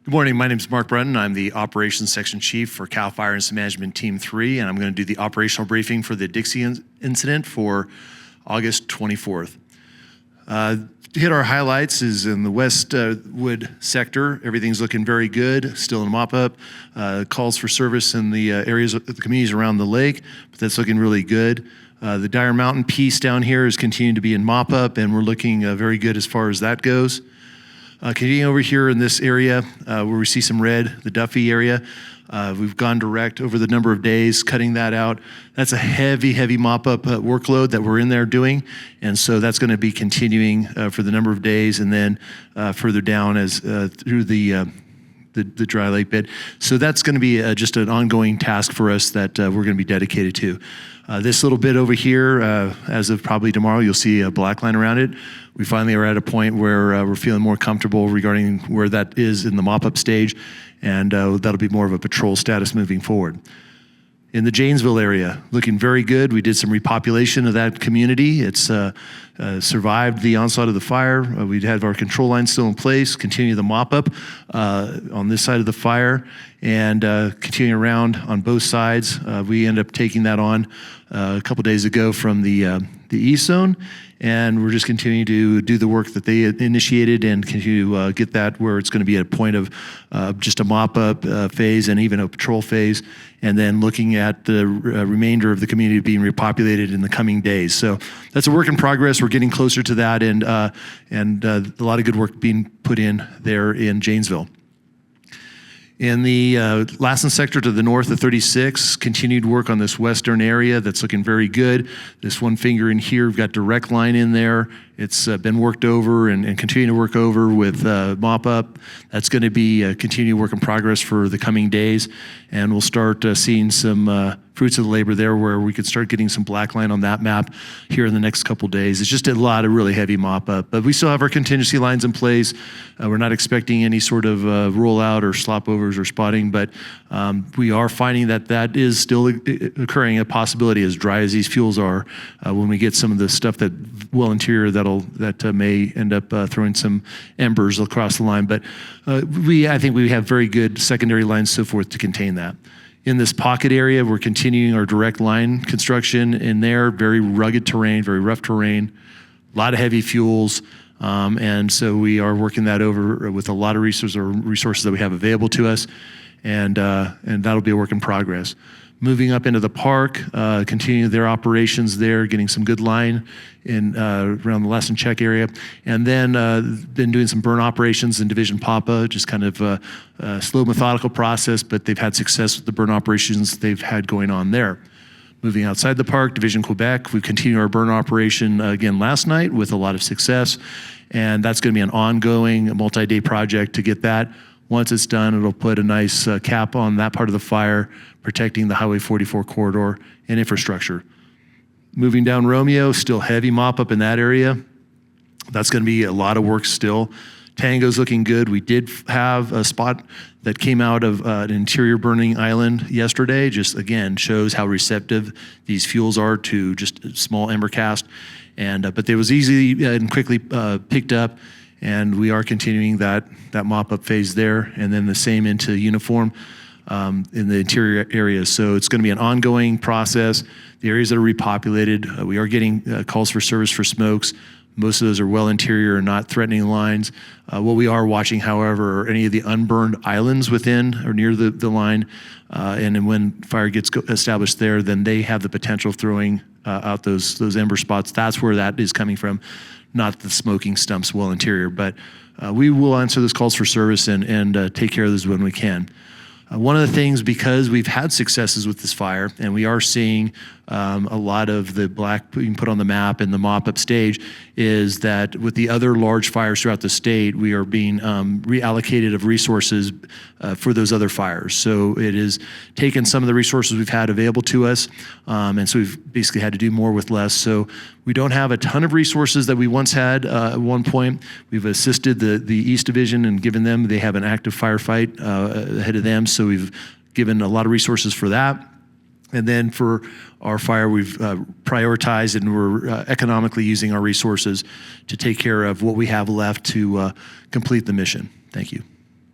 Good morning, my name is Mark Brunton. I'm the Operations Section Chief for CAL FIRE Incident Management Team 3, and I'm going to do the operational briefing for the Dixie incident for August 24th. To hit our highlights is in the Westwood sector, everything's looking very good, still in mop-up. Calls for service in the areas of the communities around the lake, but that's looking really good. The Dyer Mountain piece down here is continuing to be in mop-up, and we're looking very good as far as that goes. Continuing over here in this area where we see some red, the Duffy area, we've gone direct over the number of days, cutting that out. That's a heavy mop-up workload that we're in there doing, and so that's going to be continuing for the number of days, and then further down as through the dry lake bed. So that's going to be just an ongoing task for us that we're going to be dedicated to. This little bit over here, as of probably tomorrow, you'll see a black line around it. We finally are at a point where we're feeling more comfortable regarding where that is in the mop-up stage, and that'll be more of a patrol status moving forward. In the Janesville area, looking very good. We did some repopulation of that community. It's survived the onslaught of the fire. We have our control line still in place, continue the mop-up on this side of the fire, and continuing around on both sides. We end up taking that on a couple days ago from the east zone, and we're just continuing to do the work that they initiated and continue to get that where it's going to be at a point of just a mop-up phase and even a patrol phase, and then looking at the remainder of the community being repopulated in the coming days. So that's a work in progress. We're getting closer to that, and a lot of good work being put in there in Janesville. In the Lassen sector to the north of 36, continued work on this western area that's looking very good. This one finger in here, we've got direct line in there. It's been worked over and continuing to work over with mop-up. That's going to be a continued work in progress for the coming days, and we'll start seeing some fruits of the labor there where we could start getting some black line on that map here in the next couple days. It's just a lot of really heavy mop-up, but we still have our contingency lines in place. We're not expecting any sort of rollout or slopovers or spotting, but we are finding that that is still occurring, a possibility as dry as these fuels are when we get some of the stuff that well interior that may end up throwing some embers across the line. But I think we have very good secondary lines, so forth, to contain that. In this pocket area, we're continuing our direct line construction in there, very rugged terrain, very rough terrain, a lot of heavy fuels, and so we are working that over with a lot of resources that we have available to us, and that'll be a work in progress. Moving up into the park, continuing their operations there, getting some good line in around the Lassen Check area, and then been doing some burn operations in Division Papa, just kind of a slow, methodical process, but they've had success with the burn operations they've had going on there. Moving outside the park, Division Quebec, we've continued our burn operation again last night with a lot of success, and that's going to be an ongoing multi-day project to get that. Once it's done, it'll put a nice cap on that part of the fire, protecting the Highway 44 corridor and infrastructure. Moving down Romeo, still heavy mop-up in that area. That's going to be a lot of work still. Tango's looking good. We did have a spot that came out of an interior burning island yesterday. Just, again, shows how receptive these fuels are to just a small ember cast. But it was easily and quickly picked up, and we are continuing that mop-up phase there, and then the same into uniform in the interior areas. So it's going to be an ongoing process. The areas that are repopulated, we are getting calls for service for smokes. Most of those are well interior and not threatening lines. What we are watching, however, are any of the unburned islands within or near the line, and then when fire gets established there, then they have the potential of throwing out those ember spots. That's where that is coming from, not the smoking stumps well interior. But we will answer those calls for service and take care of those when we can. One of the things, because we've had successes with this fire, and we are seeing a lot of the black being put on the map and the mop-up stage, is that with the other large fires throughout the state, we are being reallocated of resources for those other fires. So it has taken some of the resources we've had available to us, and so we've basically had to do more with less. So we don't have a ton of resources that we once had at one point. We've assisted the East Division and given them, they have an active firefight ahead of them, so we've given a lot of resources for that. And then for our fire, we've prioritized and we're economically using our resources to take care of what we have left to complete the mission. Thank you.